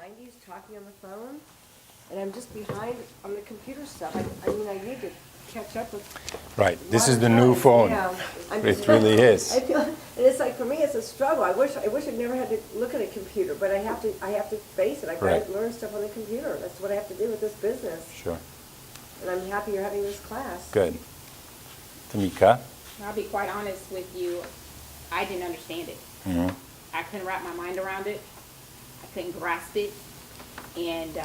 90s talking on the phone, and I'm just behind on the computer stuff. I mean, I need to catch up with. Right. This is the new phone. Yeah, It really is. I feel, and it's like, for me, it's a struggle. I wish I'd never had to look at a computer, but I have to face it. I've got Right. to learn stuff on the computer. That's what I have to do with this business. Sure. And I'm happy you're having this class. Good. Tamika? I'll be quite honest with you, I didn't understand it. Mhm. I couldn't wrap my mind around it. I couldn't grasp it. And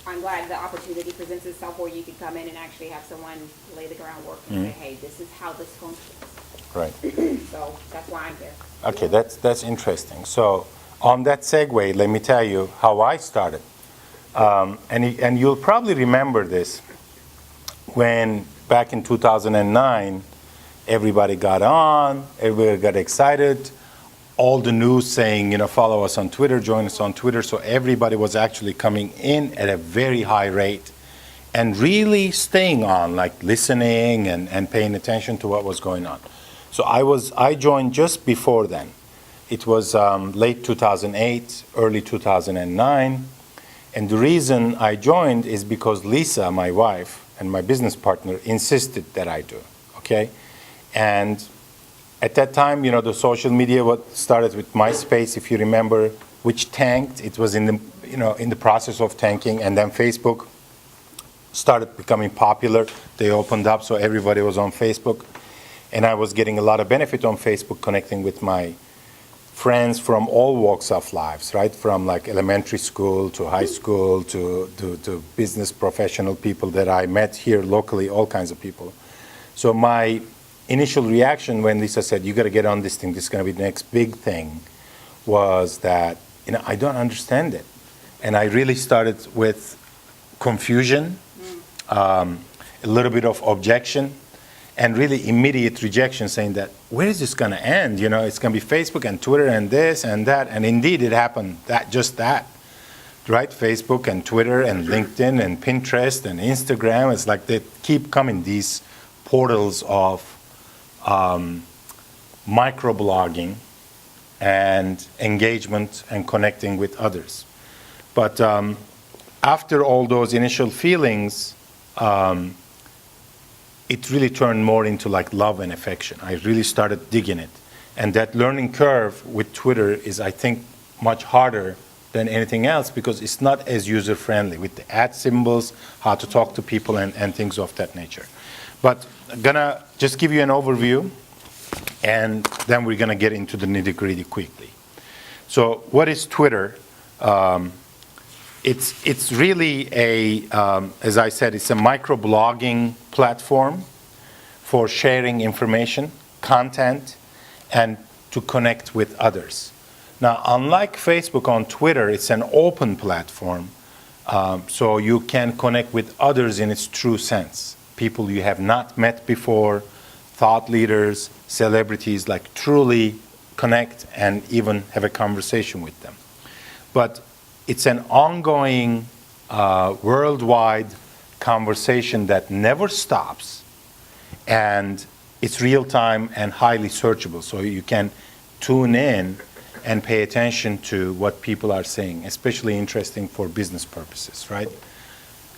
I'm glad the opportunity presents itself where you can come in and actually have someone lay the groundwork and say, hey, this is how this functions. Right. So that's why I'm here. Okay, that's interesting. So on that segue, let me tell you how I started. And you'll probably remember this when back in 2009, everybody got on, everybody got excited, all the news saying, follow us on Twitter, join us on Twitter. So everybody was actually coming in at a very high rate and really staying on, like listening and paying attention to what was going on. So I joined just before then. It was late 2008, early 2009. And the reason I joined is because Lisa, my wife, and my business partner insisted that I do, okay? And at that time, the social media started with MySpace, if you remember, which tanked. It was in the process of tanking, and then Facebook started becoming popular. They opened up, so everybody was on Facebook, and I was getting a lot of benefit on Facebook, connecting with my friends from all walks of lives, right? From like elementary school to high school to business professional people that I met here locally, all kinds of people. So my initial reaction when Lisa said, you got to get on this thing, this is going to be the next big thing, was that, I don't understand it. And I really started with confusion, a little bit of objection, and really immediate rejection, saying that, where is this going to end? It's going to be Facebook and Twitter and this and that. And indeed, it happened, just that, right? Facebook and Twitter and LinkedIn and Pinterest and Instagram. It's like they keep coming, these portals of microblogging and engagement and connecting with others. But after all those initial feelings, it really turned more into like love and affection. I really started digging it. And that learning curve with Twitter is, I think, much harder than anything else because it's not as user-friendly with the ad symbols, how to talk to people and things of that nature. But I'm gonna just give you an overview, and then we're gonna get into the nitty-gritty quickly. So what is Twitter? It's really as I said, it's a microblogging platform for sharing information, content, and to connect with others. Now, unlike Facebook on Twitter, it's an open platform, so you can connect with others in its true sense. People you have not met before, thought leaders, celebrities, like truly connect and even have a conversation with them. But it's an ongoing, worldwide conversation that never stops, and it's real time and highly searchable. So you can tune in and pay attention to what people are saying, especially interesting for business purposes, right?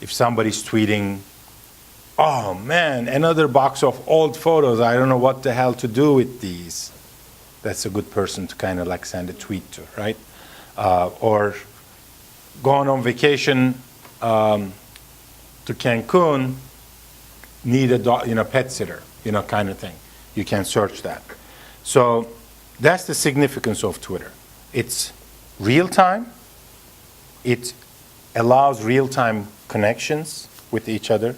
If somebody's tweeting, oh man, another box of old photos, I don't know what the hell to do with these, that's a good person to kind of like send a tweet to, right? Or going on vacation to Cancun, need a pet sitter, kind of thing. You can search that. So that's the significance of Twitter. It's real time. It allows real time connections with each other.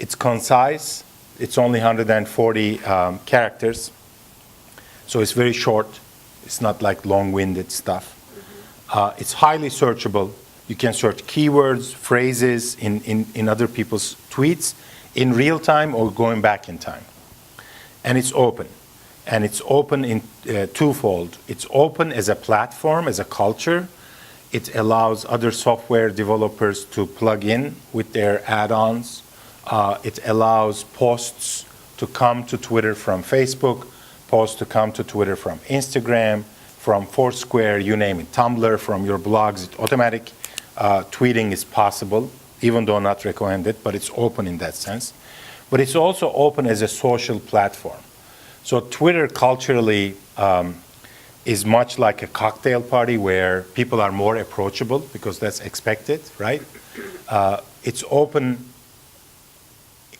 It's concise. It's only 140 characters. So it's very short. It's not like long-winded stuff. It's highly searchable. You can search keywords, phrases in other people's tweets in real time or going back in time. And it's open. And it's open in twofold. It's open as a platform, as a culture. It allows other software developers to plug in with their add-ons. It allows posts to come to Twitter from Facebook, posts to come to Twitter from Instagram, from Foursquare, you name it, Tumblr, from your blogs. Automatic tweeting is possible, even though not recommended, but it's open in that sense. But it's also open as a social platform. So Twitter culturally is much like a cocktail party where people are more approachable because that's expected, right? It's open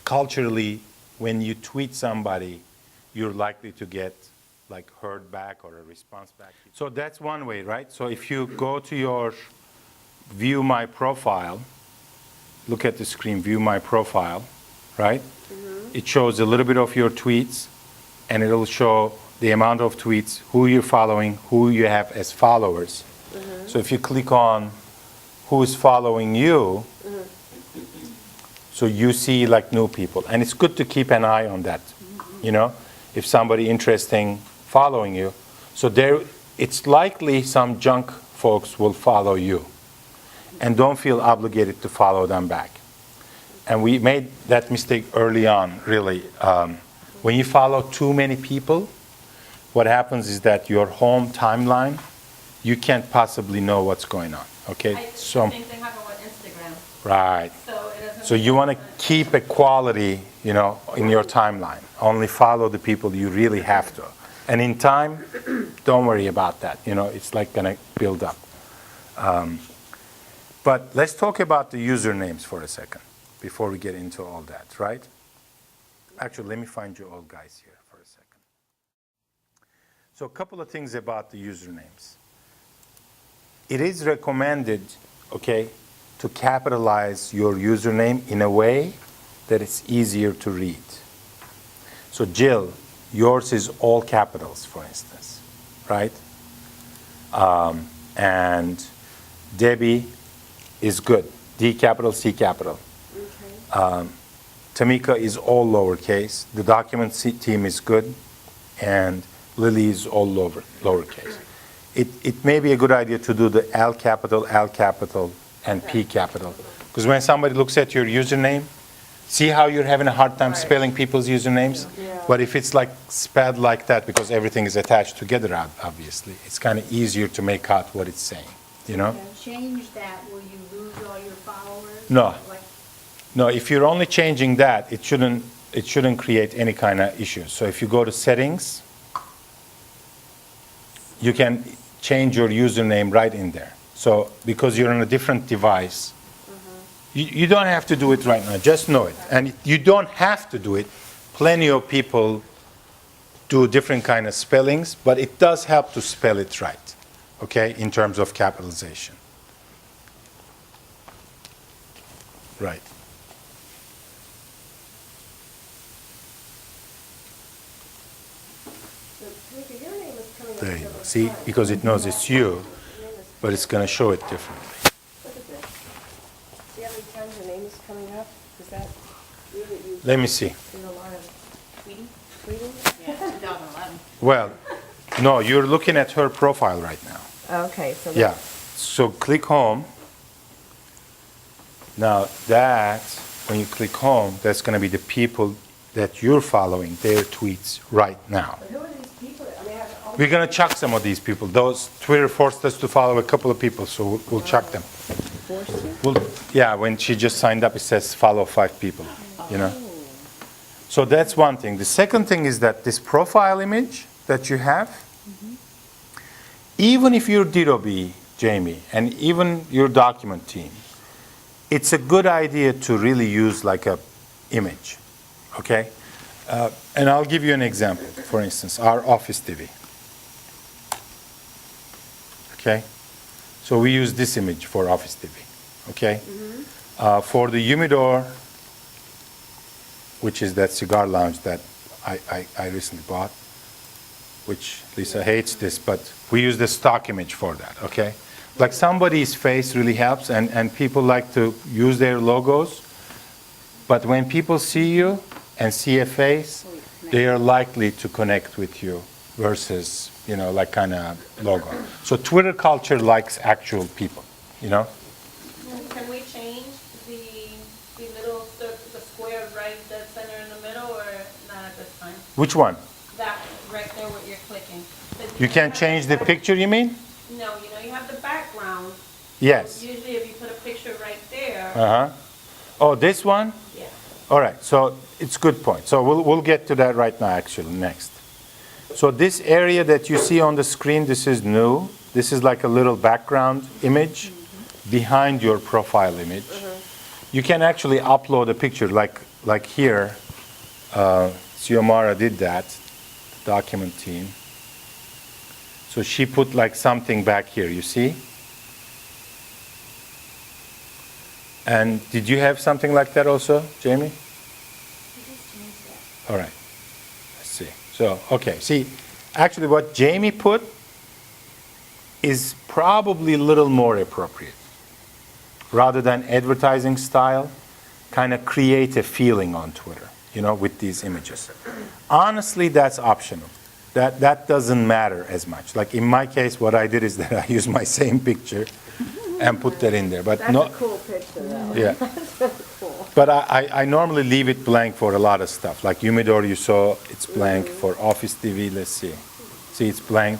culturally. When you tweet somebody, you're likely to get like heard back or a response back. So that's one way, right? So if you go to your view my profile, look at the screen, view my profile, right? It shows a little bit of your tweets, and it'll show the amount of tweets, who you're following, who you have as followers. So if you click on who is following you, so you see like new people. And it's good to keep an eye on that, you know, if somebody interesting following you. So there, it's likely some junk folks will follow you. And don't feel obligated to follow them back. And we made that mistake early on, really. When you follow too many people, what happens is that your home timeline, you can't possibly know what's going on, okay? So, Same thing happened with Instagram. right. So it doesn't. So you want to keep a quality, you know, in your timeline. Only follow the people you really have to. And in time, don't worry about that. You know, it's like going to build up. But let's talk about the usernames for a second before we get into all that, right? Actually, let me find you all guys here for a second. So a couple of things about the usernames. It is recommended, okay, to capitalize your username in a way that it's easier to read. So Jill, yours is all capitals, for instance, right? And Debbie is good, D capital, C capital. Tamika is all lowercase. The document team is good, and Lily is all lowercase. It may be a good idea to do the L capital, and P capital. Because when somebody looks at your username, see how you're having a hard time spelling people's usernames? Yeah. But if it's like spelled like that, because everything is attached together, obviously, it's kind of easier to make out what it's saying, you know? Change that, will you lose all your followers? No. Like, No, if you're only changing that, it shouldn't create any kind of issues. So if you go to settings, you can change your username right in there. So because you're on a different device, you don't have to do it right now. Just know it. And you don't have to do it. Plenty of people do different kind of spellings, but it does help to spell it right, okay, in terms of capitalization. Right. So, Tamika, your name is coming up There you go. several See, times. because it knows it's you, Your name is- but it's going to show it differently. Look at this. See how many times your name is coming up? Is that you that you Let me see. do a lot of Tweeting? tweeting? Yeah, 2011. Well, no, you're looking at her profile right now. Okay, so. Yeah. So click home. Now that, when you click home, that's going to be the people that you're following, their tweets right now. But who are these people? I mean, I have all. We're going to chuck some of these people. Those Twitter forced us to follow a couple of people, so we'll chuck them. Forced you? Well, yeah, when she just signed up, it says follow 5 people, you know? So that's one thing. The second thing is that this profile image that you have, even if you're DDoB, Jamie, and even your document team, it's a good idea to really use like a image, okay? And I'll give you an example. For instance, our Office TV. Okay? So we use this image for Office TV, okay? For the humidor, which is that cigar lounge that I recently bought, which Lisa hates this, but we use the stock image for that, okay? Like somebody's face really helps, and people like to use their logos, but when people see you and see a face, they are likely to connect with you versus, you know, like kind of logo. So Twitter culture likes actual people, you know? Can we change the little, the square right dead center in the middle, or not at this time? Which one? That right there what you're clicking. The You can change the picture, you mean? No, you have the background. Yes. Usually if you put a picture right there, Uh-huh. Oh, this one? yeah. All right, so it's good point. So we'll get to that right now, actually, next. So this area that you see on the screen, this is new. This is like a little background image behind your profile image. You can actually upload a picture like here. Xiomara did that, the document team. So she put like something back here, you see? And did you have something like that also, Jamie? All right. Let's see. So, okay. See, actually what Jamie put is probably a little more appropriate. Rather than advertising style, kind of create a feeling on Twitter, with these images. Honestly, that's optional. That doesn't matter as much. Like in my case, what I did is that I used my same picture and put that in there. But That's no, a cool picture, though. yeah. Cool. But I normally leave it blank for a lot of stuff. Like Humidor, you saw it's blank. For Office TV, let's see. See, it's blank.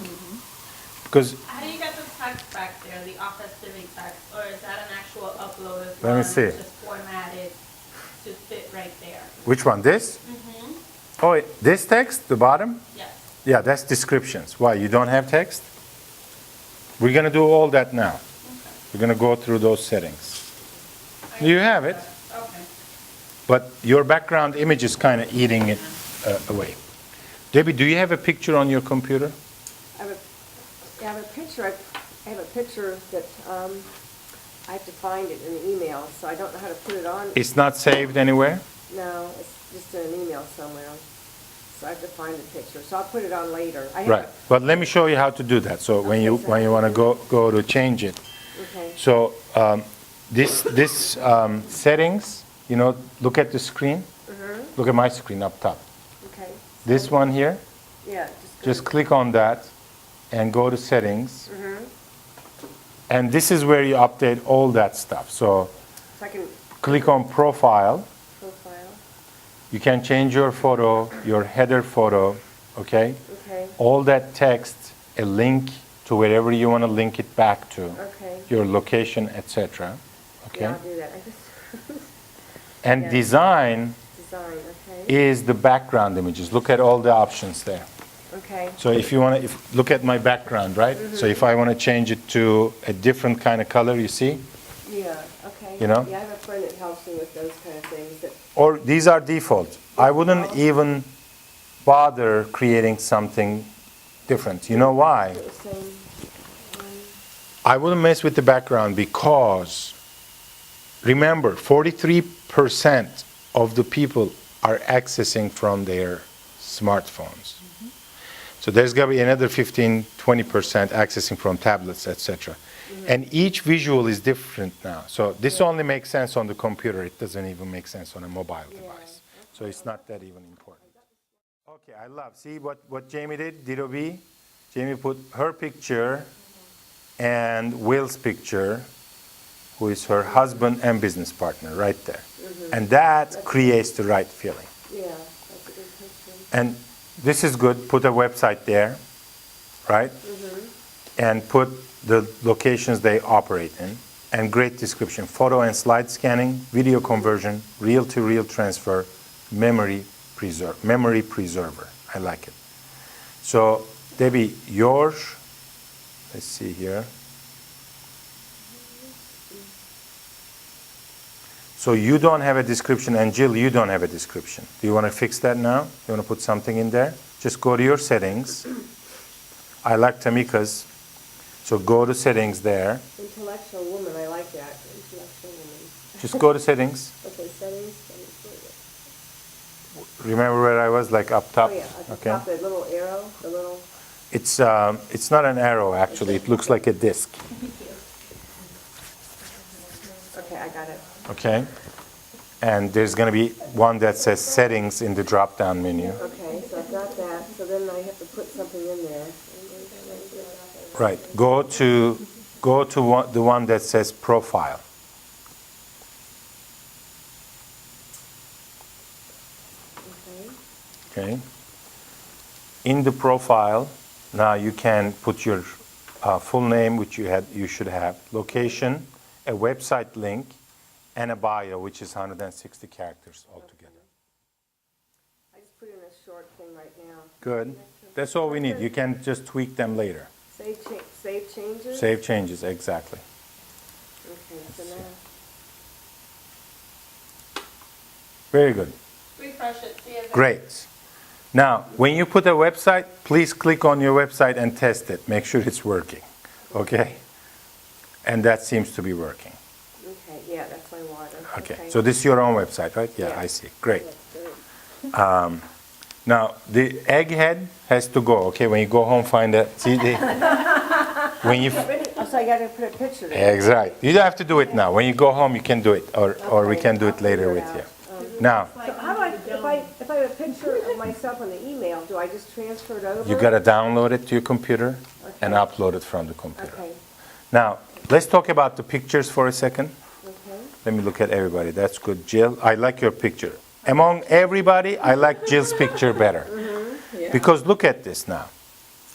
Because, How do you get the text back there, the Office Civic text, or is that an actual upload as Let me well? see. And it's just formatted to fit right there? which one, this? Oh, this text, the bottom? Yes. Yeah, that's descriptions. Why, you don't have text? We're going to do all that now. We're going to go through those settings. You have it, Okay. but your background image is kind of eating it away. Debbie, do you have a picture on your computer? I have a picture, I have a picture that, I have to find it in the email, so I don't know how to put it on. It's not saved anywhere? No, it's just in an email somewhere. So I have to find the picture, so I'll put it on later. I have Right, but let me show you how to do that. So when you want to go to change it. Okay, So this settings, look at the screen. Look at my screen up top. okay. This one here, Yeah, just click on that and go to settings. And this is where you update all that stuff. So so I can click on profile. profile, You can change your photo, your header photo, okay? okay, All that text, a link to wherever you want to link it back to, okay. your location, etc. Okay? Yeah, I'll do that. I just, And yeah. design design, okay, is the background images. Look at all the options there. okay, So if you want to, look at my background, right? So if I want to change it to a different kind of color, you see? yeah, okay. You know? Yeah, I have a friend that helps me with those kind of things that, Or these are default. I wouldn't even bother creating something different. You know why? it was saying, I wouldn't mess with the background because, remember, 43% of the people are accessing from their smartphones. So there's going to be another 15, 20% accessing from tablets, etc. And each visual is different now. So this only makes sense on the computer. It doesn't even make sense on a mobile device. So it's not that even important. Okay, I love. See what Jamie did? Ditto B. Jamie put her picture and Will's picture, who is her husband and business partner, right there. And that creates the right feeling. yeah, that's a good picture. And this is good. Put a website there, right? And put the locations they operate in. And great description. Photo and slide scanning, video conversion, reel-to-reel transfer, memory preserver. I like it. So, Debbie, yours, let's see here. So you don't have a description, and Jill, you don't have a description. Do you want to fix that now? You want to put something in there? Just go to your settings. I like Tamika's. So go to settings there. Intellectual woman, I like that, intellectual woman. Just go to settings. Okay, settings, let me see it. Remember where I was, like up top? Oh, yeah, at the Okay. top, the little arrow, the little, It's not an arrow, actually. It looks like a disc. okay, I got it. Okay? And there's going to be one that says settings in the drop-down menu. Okay, so I've got that, so then I have to put something in there. Right. Go to the one that says profile. Okay, Okay? In the profile, Now you can put your full name, which you should have, location, a website link, and a bio, which is 160 characters altogether. I just put in a short thing right now. Good. That's all we need. You can just tweak them later. Save changes? Save changes, exactly. Okay, so now, Very good. Refresh it, see if it. Great. Now, when you put a website, please click on your website and test it. Make sure it's working, okay? And that seems to be working. okay, yeah, that's my water. Okay, so this is your own website, right? Yeah, Yeah. I see. Great. That's good. Now, the egghead has to go, okay? When you go home, find a, see the, when you, Oh, so I gotta put a picture there. exactly. You don't have to do it now. When you go home, you can do it, or we Okay, can do I'll it later figure it with you. out. Now, So how do if I have a picture of myself on the email, do I just transfer it over? you gotta download it to your computer and Okay. upload it from the computer. Okay, Now, let's talk about the pictures for a second. okay. Let me look at everybody. That's good. Jill, I like your picture. Among everybody, I like Jill's picture better. Because look at this now.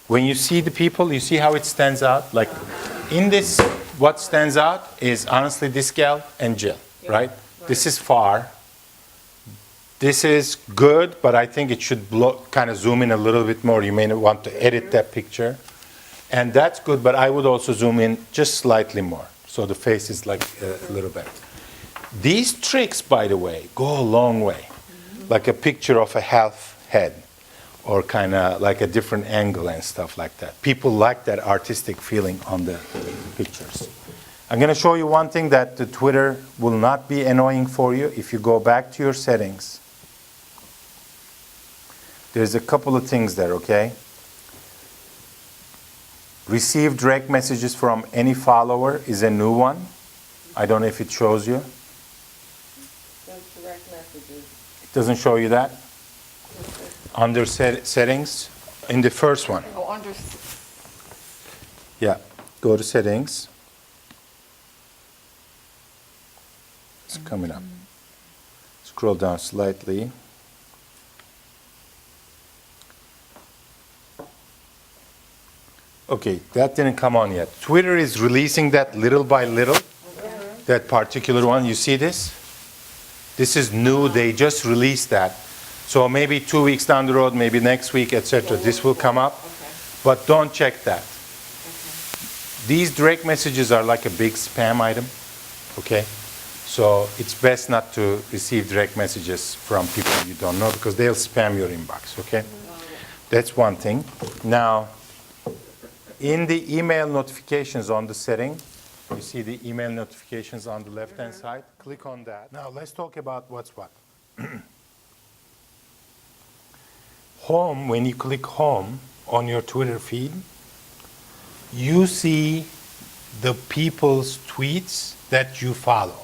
When you see the people, you see how it stands out? Like, in this, what stands out is honestly this gal and Jill, right? This is far. This is good, but I think it should kind of zoom in a little bit more. You may not want to edit that picture. And that's good, but I would also zoom in just slightly more. So the face is like a little better. These tricks, by the way, go a long way. Like a picture of a half head or kind of like a different angle and stuff like that. People like that artistic feeling on the pictures. I'm going to show you one thing that the Twitter will not be annoying for you. If you go back to your settings, there's a couple of things there, okay? Receive direct messages from any follower is a new one. I don't know if it shows you. Direct messages. It doesn't show you that? Under settings, in the first one. Oh, under, Yeah, go to settings. It's coming up. Scroll down slightly. Okay, that didn't come on yet. Twitter is releasing that little by little, that particular one. You see this? This is new. They just released that. So maybe 2 weeks down the road, maybe next week, etc., this will come up. But don't check that. These direct messages are like a big spam item, okay? So it's best not to receive direct messages from people you don't know because they'll spam your inbox, okay? That's one thing. Now, in the email notifications on the setting, you see the email notifications on the left-hand side. Click on that. Now, let's talk about what's what. Home, when you click home on your Twitter feed, you see the people's tweets that you follow.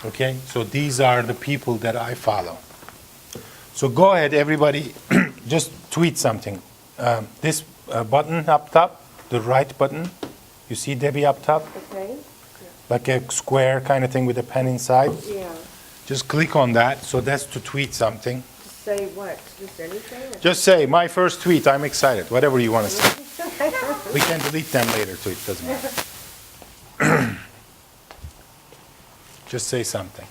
Okay? So these are the people that I follow. So go ahead, everybody, just tweet something. This button up top, the right button, you see Debbie up top? okay, Like a square kind of thing with a pen inside. yeah. Just click on that. So that's to tweet something. Say what? Just anything? or- Just say, my first tweet, I'm excited, whatever you want to say. We can delete them later too, it doesn't matter. Just say something.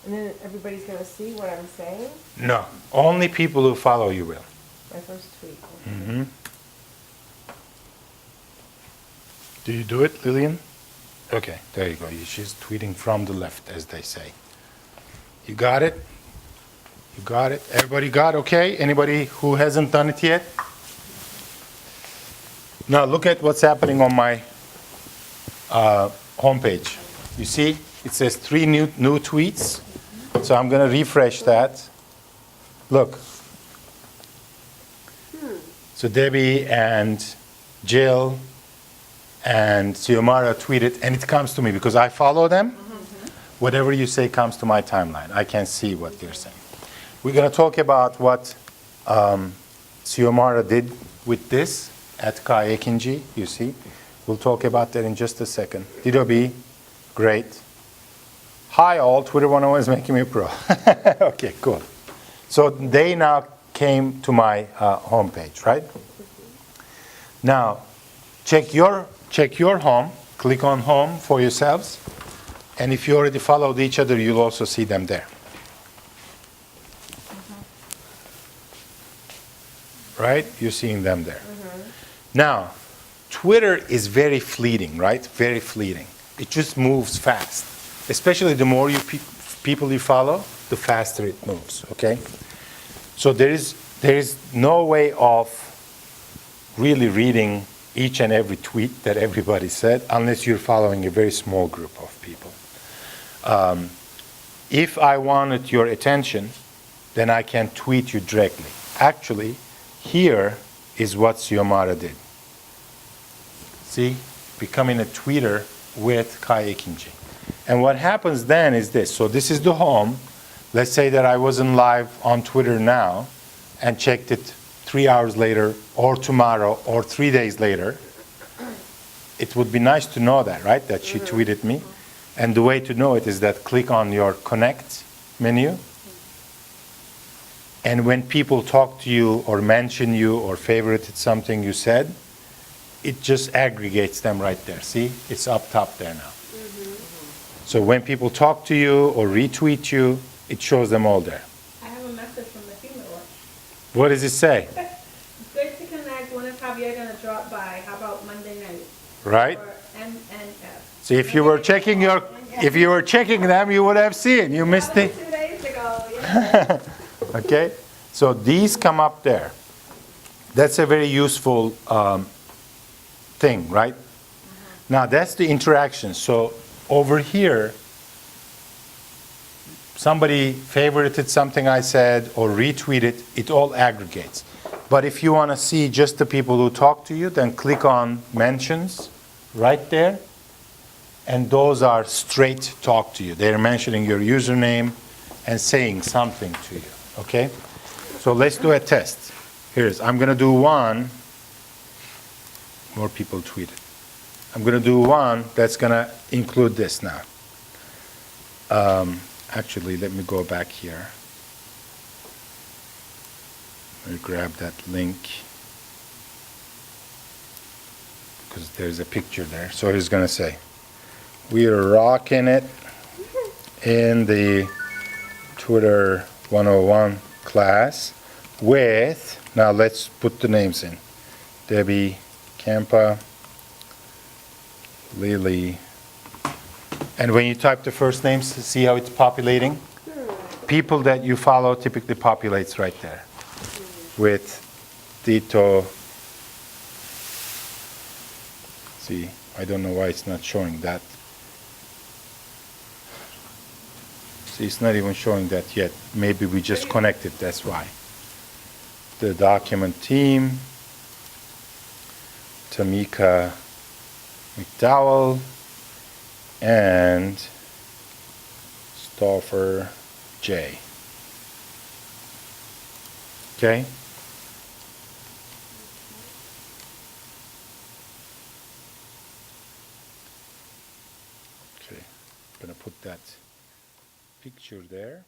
And then everybody's gonna see what I'm saying? No, only people who follow you will. My first tweet. Do you do it, Lillian? Okay, there you go. She's tweeting from the left, as they say. You got it? You got it? Everybody got okay? Anybody who hasn't done it yet? Now look at what's happening on my homepage. You see, it says 3 new tweets. So I'm going to refresh that. Look. So Debbie and Jill and Xiomara tweeted, and it comes to me because I follow them. Whatever you say comes to my timeline. I can see what they're saying. We're going to talk about what Xiomara did with this. at Kai Ekinci, you see. We'll talk about that in just a second. Dido B, great. Hi all, Twitter 101 is making me pro. Okay, cool. So they now came to my homepage, right? Now, check your home. Click on home for yourselves. And if you already followed each other, you'll also see them there. Right? You're seeing them there. Now, Twitter is very fleeting, right? Very fleeting. It just moves fast. Especially the more people you follow, the faster it moves, okay? So there is no way of really reading each and every tweet that everybody said unless you're following a very small group of people. If I wanted your attention, then I can tweet you directly. Actually, here is what Xiomara did. See? Becoming a tweeter with Kai Ekinci. And what happens then is this. So this is the home. Let's say that I wasn't live on Twitter now and checked it 3 hours later or tomorrow or 3 days later. It would be nice to know that, right? That she tweeted me. And the way to know it is that click on your Connect menu. And when people talk to you or mention you or favorited something you said, it just aggregates them right there. See? It's up top there now. So when people talk to you or retweet you, it shows them all there. I have a message from the Humor Watch. What does it say? It's great to connect. When is Javier gonna drop by? How about Monday night? Right? Or MNF. See, if you were checking them, you would have seen. You missed it. 2 days ago, yeah. Okay? So these come up there. That's a very useful thing, right? Now that's the interaction. So over here, somebody favorited something I said or retweeted, it all aggregates. But if you want to see just the people who talk to you, then click on mentions right there. And those are straight talk to you. They're mentioning your username and saying something to you, okay? So let's do a test. I'm going to do one. More people tweeted. I'm going to do one that's going to include this now. Actually, let me go back here. Let me grab that link because there's a picture there. So he's going to say, we are rocking it in the Twitter 101 class with, now let's put the names in, Debbie Campa, Lily, and when you type the first names, see how it's populating? People that you follow typically populates right there with Tito. See, I don't know why it's not showing that. See, it's not even showing that yet. Maybe we just connected, that's why. The document team, Tamika McDowell, and Stauffer J. Okay? Okay, I'm gonna put that picture there.